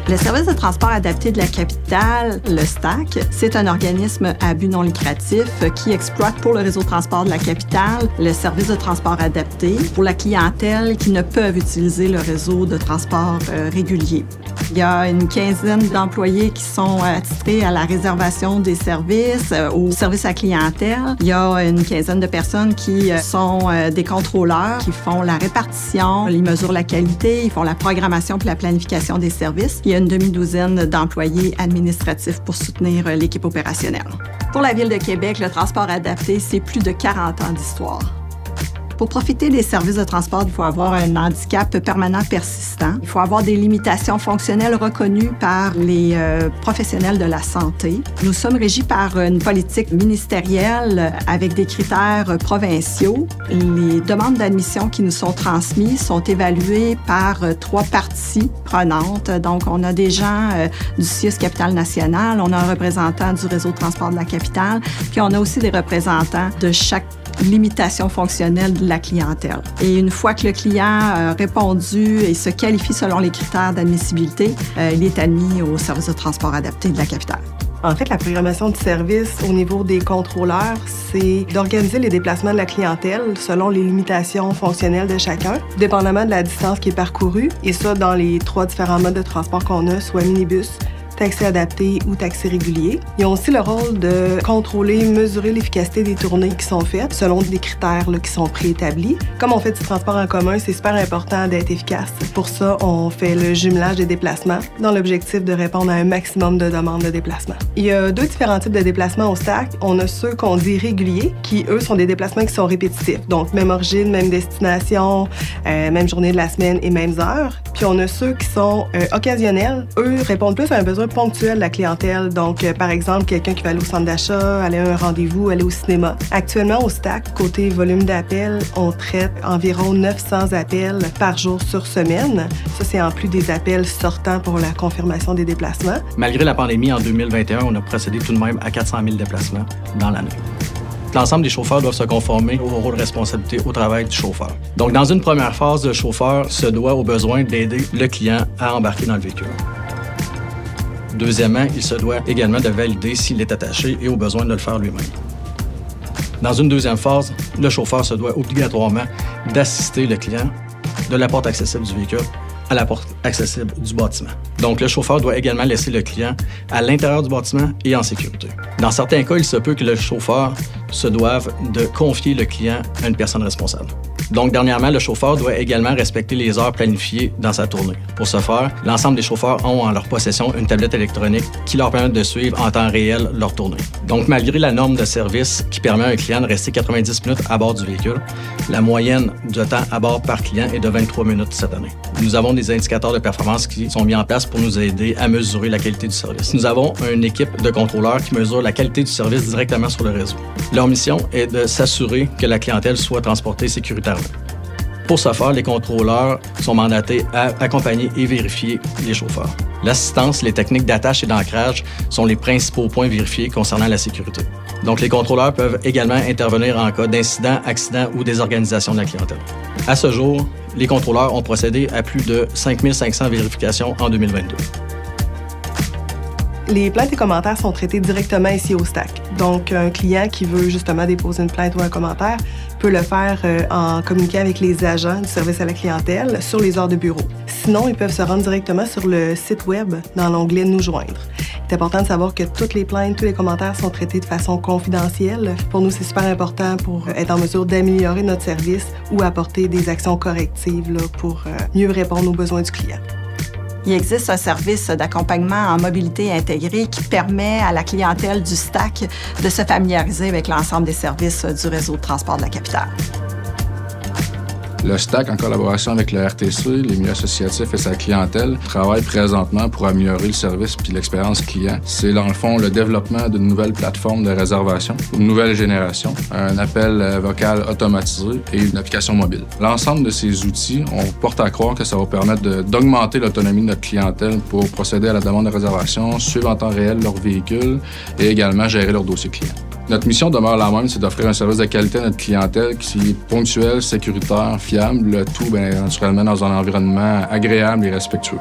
Le service de transport adapté de la capitale, le STAC, c'est un organisme à but non lucratif qui exploite pour le réseau de transport de la capitale le service de transport adapté pour la clientèle qui ne peuvent utiliser le réseau de transport régulier. Il y a une quinzaine d'employés qui sont attitrés à la réservation des services, au service à clientèle. Il y a une quinzaine de personnes qui sont des contrôleurs, qui font la répartition, ils mesurent la qualité, ils font la programmation et la planification des services. Il y a une demi-douzaine d'employés administratifs pour soutenir l'équipe opérationnelle. Pour la Ville de Québec, le transport adapté, c'est plus de 40 ans d'histoire. Pour profiter des services de transport, il faut avoir un handicap permanent persistant. Il faut avoir des limitations fonctionnelles reconnues par les professionnels de la santé. Nous sommes régis par une politique ministérielle avec des critères provinciaux. Les demandes d'admission qui nous sont transmises sont évaluées par 3 parties prenantes. Donc, on a des gens du CIUS Capitale Nationale, on a un représentant du réseau de transport de la capitale, puis on a aussi des représentants de chaque limitation fonctionnelle de la clientèle. Et une fois que le client a répondu et se qualifie selon les critères d'admissibilité, il est admis au service de transport adapté de la capitale. En fait, la programmation de service au niveau des contrôleurs, c'est d'organiser les déplacements de la clientèle selon les limitations fonctionnelles de chacun, dépendamment de la distance qui est parcourue, et ça dans les 3 différents modes de transport qu'on a, soit minibus, taxi adapté ou taxi régulier. Ils ont aussi le rôle de contrôler, mesurer l'efficacité des tournées qui sont faites selon des critères qui sont préétablis. Comme on fait du transport en commun, c'est super important d'être efficace. Pour ça, on fait le jumelage des déplacements dans l'objectif de répondre à un maximum de demandes de déplacement. Il y a 2 différents types de déplacements au STAC. On a ceux qu'on dit réguliers, qui, eux, sont des déplacements qui sont répétitifs. Donc, même origine, même destination, même journée de la semaine et mêmes heures. Puis on a ceux qui sont occasionnels. Eux répondent plus à un besoin ponctuel de la clientèle. Donc, par exemple, quelqu'un qui va aller au centre d'achat, aller à un rendez-vous, aller au cinéma. Actuellement, au STAC, côté volume d'appels, on traite environ 900 appels par jour sur semaine. Ça, c'est en plus des appels sortants pour la confirmation des déplacements. Malgré la pandémie, en 2021, on a procédé tout de même à 400 000 déplacements dans l'année. L'ensemble des chauffeurs doivent se conformer au rôle de responsabilité au travail du chauffeur. Donc, dans une première phase, le chauffeur se doit au besoin d'aider le client à embarquer dans le véhicule. Deuxièmement, il se doit également de valider s'il est attaché et au besoin de le faire lui-même. Dans une deuxième phase, le chauffeur se doit obligatoirement d'assister le client de la porte accessible du véhicule à la porte accessible du bâtiment. Donc, le chauffeur doit également laisser le client à l'intérieur du bâtiment et en sécurité. Dans certains cas, il se peut que le chauffeur se doive de confier le client à une personne responsable. Donc, dernièrement, le chauffeur doit également respecter les heures planifiées dans sa tournée. Pour ce faire, l'ensemble des chauffeurs ont en leur possession une tablette électronique qui leur permet de suivre en temps réel leur tournée. Donc, malgré la norme de service qui permet à un client de rester 90 minutes à bord du véhicule, la moyenne de temps à bord par client est de 23 minutes cette année. Nous avons des indicateurs de performance qui sont mis en place pour nous aider à mesurer la qualité du service. Nous avons une équipe de contrôleurs qui mesure la qualité du service directement sur le réseau. Leur mission est de s'assurer que la clientèle soit transportée sécuritairement. Pour ce faire, les contrôleurs sont mandatés à accompagner et vérifier les chauffeurs. L'assistance, les techniques d'attache et d'ancrage sont les principaux points vérifiés concernant la sécurité. Donc, les contrôleurs peuvent également intervenir en cas d'incident, accident ou désorganisation de la clientèle. À ce jour, les contrôleurs ont procédé à plus de 5 500 vérifications en 2022. Les plaintes et commentaires sont traités directement ici au STAC. Donc, un client qui veut justement déposer une plainte ou un commentaire peut le faire en communiquant avec les agents du service à la clientèle sur les heures de bureau. Sinon, ils peuvent se rendre directement sur le site web dans l'onglet « Nous joindre ». Il est important de savoir que toutes les plaintes, tous les commentaires sont traités de façon confidentielle. Pour nous, c'est super important pour être en mesure d'améliorer notre service ou apporter des actions correctives pour mieux répondre aux besoins du client. Il existe un service d'accompagnement en mobilité intégrée qui permet à la clientèle du STAC de se familiariser avec l'ensemble des services du réseau de transport de la capitale. Le STAC, en collaboration avec le RTC, les milieux associatifs et sa clientèle, travaille présentement pour améliorer le service puis l'expérience client. C'est dans le fond le développement d'une nouvelle plateforme de réservation, une nouvelle génération, un appel vocal automatisé et une application mobile. L'ensemble de ces outils, on porte à croire que ça va permettre d'augmenter l'autonomie de notre clientèle pour procéder à la demande de réservation, suivre en temps réel leur véhicule et également gérer leur dossier client. Notre mission demeure la même, c'est d'offrir un service de qualité à notre clientèle qui est ponctuel, sécuritaire, fiable, le tout naturellement dans un environnement agréable et respectueux.